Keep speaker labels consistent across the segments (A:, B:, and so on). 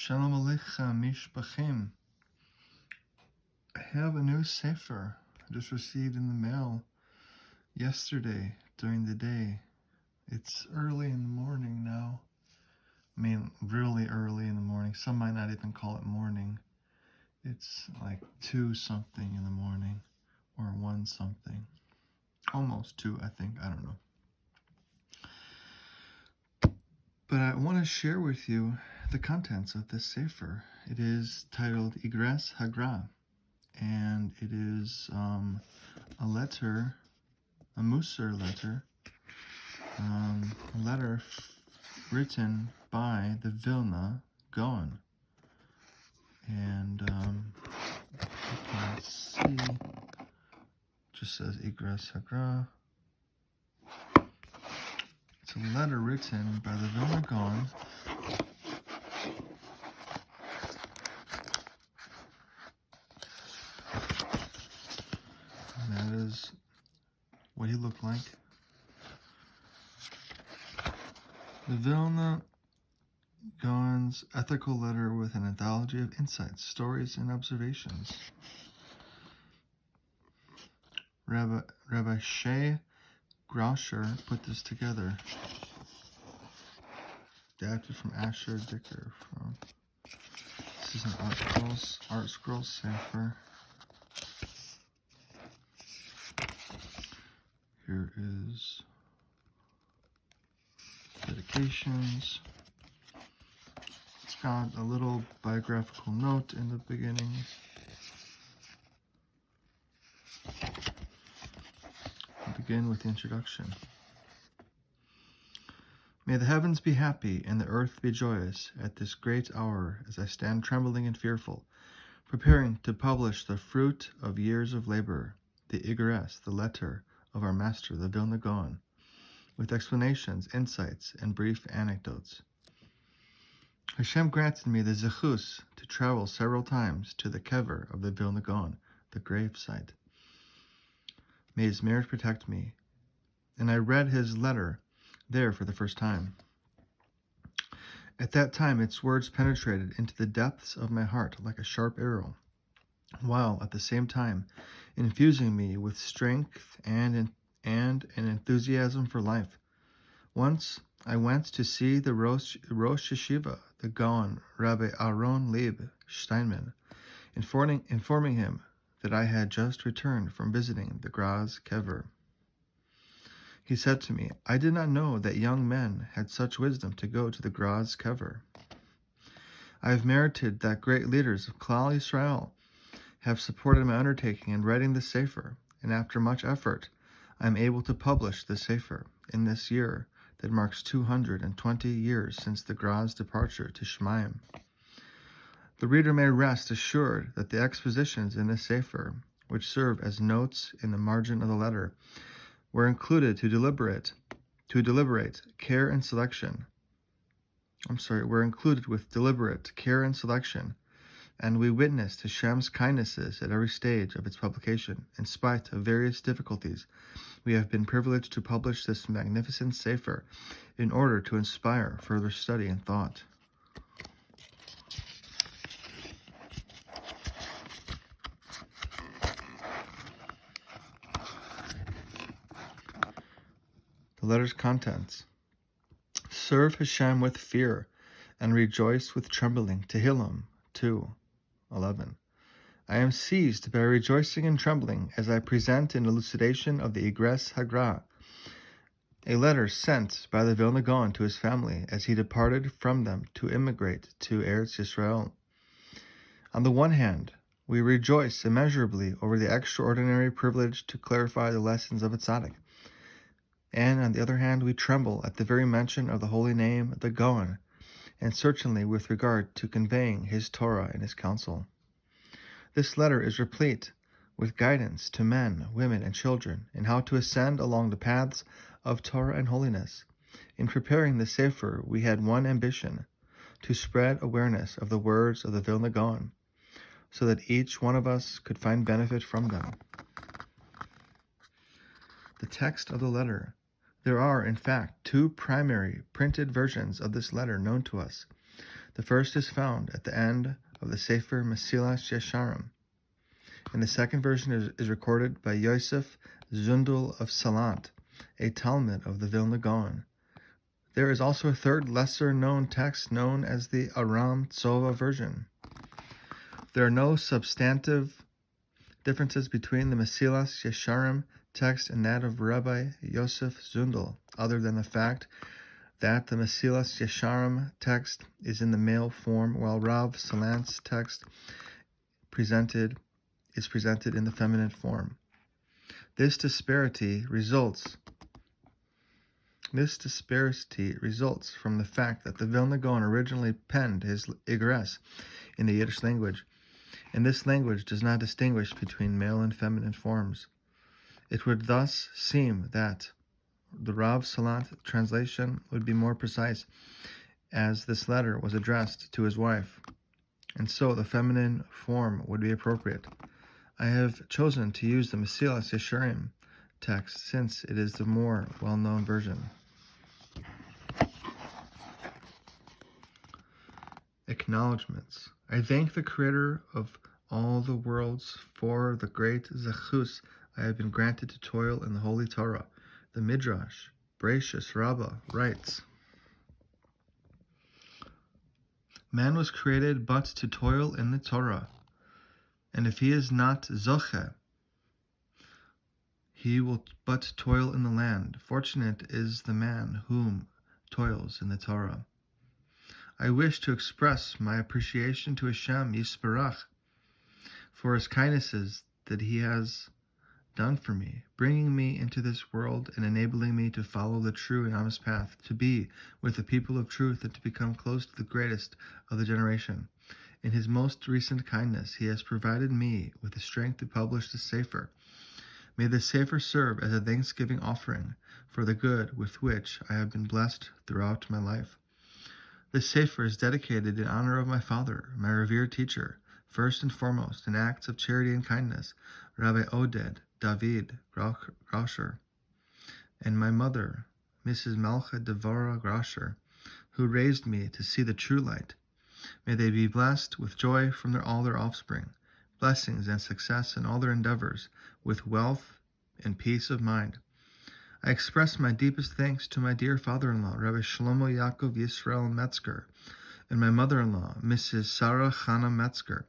A: Shalom Aleichem, Mishpachim. I have a new sefer I just received in the mail yesterday during the day. It's early in the morning now. I mean, really early in the morning. Some might not even call it morning. It's like 2 something in the morning, or 1 something. Almost 2, I think. I don't know. But I want to share with you the contents of this sefer. It is titled Iggeres, HaGra, and it is a letter, a Musar letter, a letter written by the Vilna Gaon. And you can see, it just says Iggeres, HaGra. It's a letter written by the Vilna Gaon and that is what he looked like. The Vilna Gaon's ethical letter with an anthology of insights, stories, and observations. Rabbi Shea Grauscher put this together. Adapted from Asher Dicker. This is an Art Scrolls sefer. Here is dedications. It's got a little biographical note in the beginning. I'll begin with the introduction. May the heavens be happy and the earth be joyous at this great hour as I stand trembling and fearful, preparing to publish the fruit of years of labor, the Iggeres, the letter of our master, the Vilna Gaon, with explanations, insights, and brief anecdotes. Hashem granted me the zechus to travel several times to the kever of the Vilna Gaon, the grave site. May his merit protect me. And I read his letter there for the first time. At that time, its words penetrated into the depths of my heart like a sharp arrow, while at the same time infusing me with strength and an enthusiasm for life. Once I went to see the Rosh Yeshiva, the Gaon, Rabbi Aaron Leib Steinman, informing him that I had just returned from visiting the Graz Kever. He said to me, I did not know that young men had such wisdom to go to the Graz Kever. I have merited that great leaders of Klal Yisrael have supported my undertaking in writing the sefer, and after much effort, I am able to publish the sefer in this year that marks 220 years since the Graz departure to Shemaim. The reader may rest assured that the expositions in this sefer, which serve as notes in the margin of the letter, were included were included with deliberate care and selection, and we witnessed Hashem's kindnesses at every stage of its publication. In spite of various difficulties, we have been privileged to publish this magnificent sefer in order to inspire further study and thought. The letter's contents. Serve Hashem with fear and rejoice with trembling. Tehillim 2:11. I am seized by rejoicing and trembling as I present an elucidation of the Iggeres HaGra, a letter sent by the Vilna Gaon to his family as he departed from them to immigrate to Eretz Yisrael. On the one hand, we rejoice immeasurably over the extraordinary privilege to clarify the lessons of a tzaddik, and on the other hand, we tremble at the very mention of the holy name, the Gaon, and certainly with regard to conveying his Torah and his counsel. This letter is replete with guidance to men, women, and children in how to ascend along the paths of Torah and holiness. In preparing the sefer, we had one ambition: to spread awareness of the words of the Vilna Gaon, so that each one of us could find benefit from them. The text of the letter. There are, in fact, 2 primary printed versions of this letter known to us. The first is found at the end of the Sefer Mesilas Yesharim, and the second version is recorded by Yosef Zundel of Salant, a Talmud of the Vilna Gaon. There is also a third lesser-known text known as the Aram Tzova version. There are no substantive differences between the Mesilas Yesharim text and that of Rabbi Yosef Zundel, other than the fact that the Mesilas Yesharim text is in the male form, while Rav Salant's text is presented in the feminine form. This disparity results from the fact that the Vilna Gaon originally penned his Iggeres in the Yiddish language, and this language does not distinguish between male and feminine forms. It would thus seem that the Rav Salant translation would be more precise, as this letter was addressed to his wife, and so the feminine form would be appropriate. I have chosen to use the Mesilas Yesharim text since it is the more well-known version. Acknowledgements. I thank the Creator of all the worlds for the great zechus I have been granted to toil in the Holy Torah. The Midrash, Bereshis Rabbah, writes, Man was created but to toil in the Torah, and if he is not zoche, he will but toil in the land. Fortunate is the man whom toils in the Torah. I wish to express my appreciation to Hashem Yisparach for his kindnesses that he has done for me, bringing me into this world and enabling me to follow the true and honest path, to be with the people of truth and to become close to the greatest of the generation. In his most recent kindness, he has provided me with the strength to publish the Sefer. May the Sefer serve as a thanksgiving offering for the good with which I have been blessed throughout my life. The Sefer is dedicated in honor of my father, my revered teacher, first and foremost in acts of charity and kindness, Rabbi Oded David Grauscher, and my mother, Mrs. Malcha Devora Grauscher, who raised me to see the true light. May they be blessed with joy from all their offspring, blessings and success in all their endeavors, with wealth and peace of mind. I express my deepest thanks to my dear father-in-law, Rabbi Shlomo Yaakov Yisrael Metzger, and my mother-in-law, Mrs. Sarah Chana Metzger,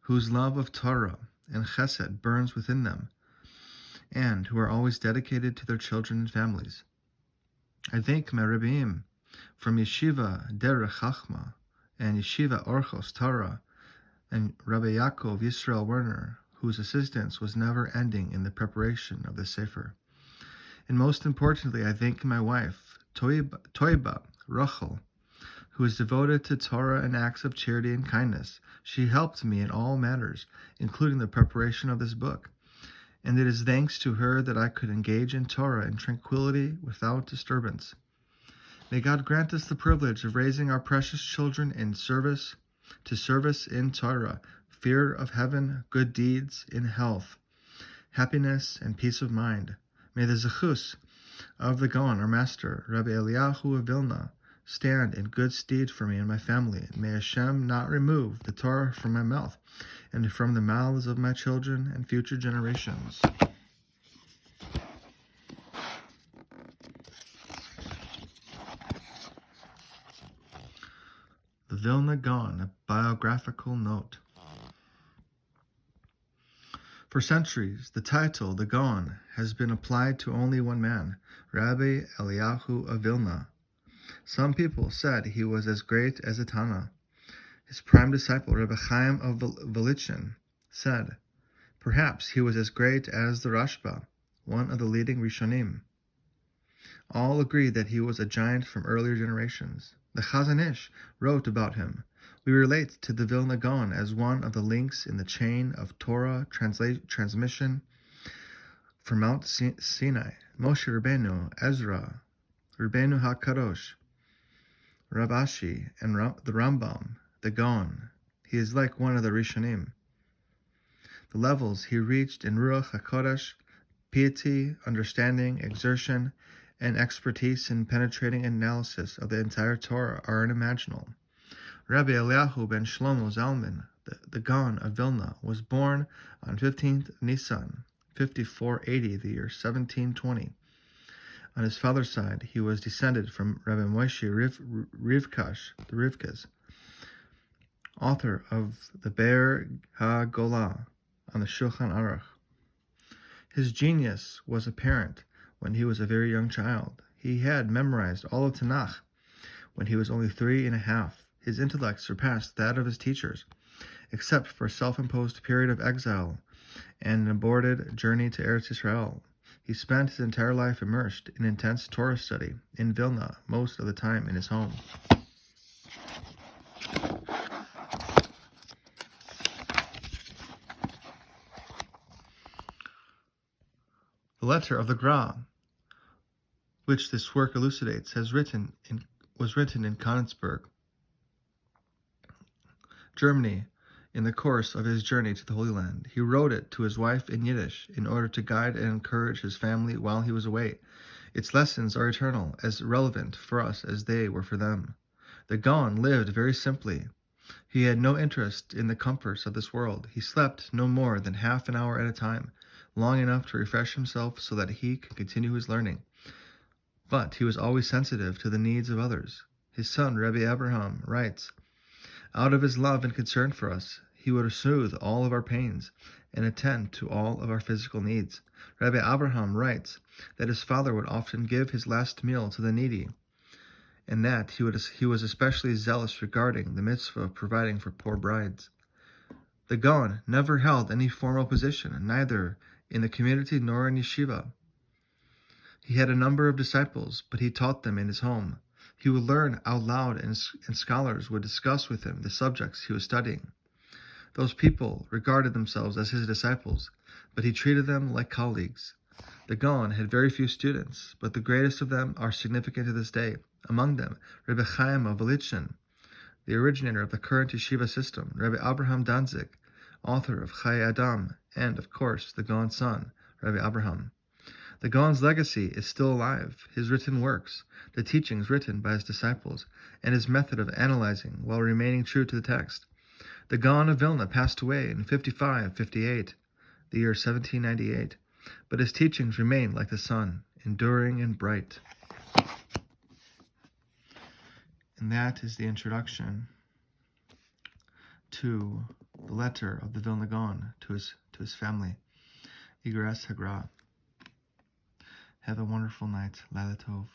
A: whose love of Torah and Chesed burns within them, and who are always dedicated to their children and families. I thank my Rebbeim from Yeshiva Derech Chachma and Yeshiva Orchos Torah, and Rabbi Yaakov Yisrael Werner, whose assistance was never ending in the preparation of the Sefer. And most importantly, I thank my wife, Toiba Rachel, who is devoted to Torah and acts of charity and kindness. She helped me in all matters, including the preparation of this book. And it is thanks to her that I could engage in Torah in tranquility without disturbance. May God grant us the privilege of raising our precious children in service in Torah, fear of heaven, good deeds, in health, happiness, and peace of mind. May the zechus of the Gaon, our master, Rabbi Eliyahu of Vilna, stand in good stead for me and my family. May Hashem not remove the Torah from my mouth and from the mouths of my children and future generations. The Vilna Gaon, a biographical note. For centuries, the title, the Gaon, has been applied to only one man, Rabbi Eliyahu of Vilna. Some people said he was as great as a Tana. His prime disciple, Rabbi Chaim of Velichin, said, perhaps he was as great as the Rashba, one of the leading Rishonim. All agreed that he was a giant from earlier generations. The Chazon Ish wrote about him. We relate to the Vilna Gaon as one of the links in the chain of Torah transmission from Mount Sinai. Moshe Rabbeinu, Ezra, Rabbeinu HaKadosh, Rav Ashi, and the Rambam, the Gaon. He is like one of the Rishonim. The levels he reached in Ruach HaKodesh, piety, understanding, exertion, and expertise in penetrating analysis of the entire Torah are unimaginable. Rabbi Eliyahu ben Shlomo Zalman, the Gaon of Vilna, was born on 15th Nisan, 5480, the year 1720. On his father's side, he was descended from Rabbi Moshe Rivkash, the Rivkas, author of the Be'er HaGolah on the Shulchan Aruch. His genius was apparent when he was a very young child. He had memorized all of Tanakh when he was only 3.5. His intellect surpassed that of his teachers, except for a self-imposed period of exile and an aborted journey to Eretz Israel. He spent his entire life immersed in intense Torah study in Vilna, most of the time in his home. The letter of the HaGra, which this work elucidates, was written in Königsberg, Germany, in the course of his journey to the Holy Land. He wrote it to his wife in Yiddish in order to guide and encourage his family while he was away. Its lessons are eternal, as relevant for us as they were for them. The Gaon lived very simply. He had no interest in the comforts of this world. He slept no more than half an hour at a time, long enough to refresh himself so that he could continue his learning. But he was always sensitive to the needs of others. His son, Rabbi Abraham, writes, "Out of his love and concern for us, he would soothe all of our pains and attend to all of our physical needs." Rabbi Abraham writes that his father would often give his last meal to the needy, and that he was especially zealous regarding the mitzvah of providing for poor brides. The Gaon never held any formal position, neither in the community nor in yeshiva. He had a number of disciples, but he taught them in his home. He would learn out loud, and scholars would discuss with him the subjects he was studying. Those people regarded themselves as his disciples, but he treated them like colleagues. The Gaon had very few students, but the greatest of them are significant to this day. Among them, Rabbi Chaim of Velitzin, the originator of the current yeshiva system, Rabbi Abraham Danzig, author of Chai Adam, and, of course, the Gaon's son, Rabbi Abraham. The Gaon's legacy is still alive. His written works, the teachings written by his disciples, and his method of analyzing while remaining true to the text. The Gaon of Vilna passed away in 55-58, the year 1798, but his teachings remain like the sun, enduring and bright. And that is the introduction to the letter of the Vilna Gaon to his family. Iggeres HaGra. Have a wonderful night. Laila Tov.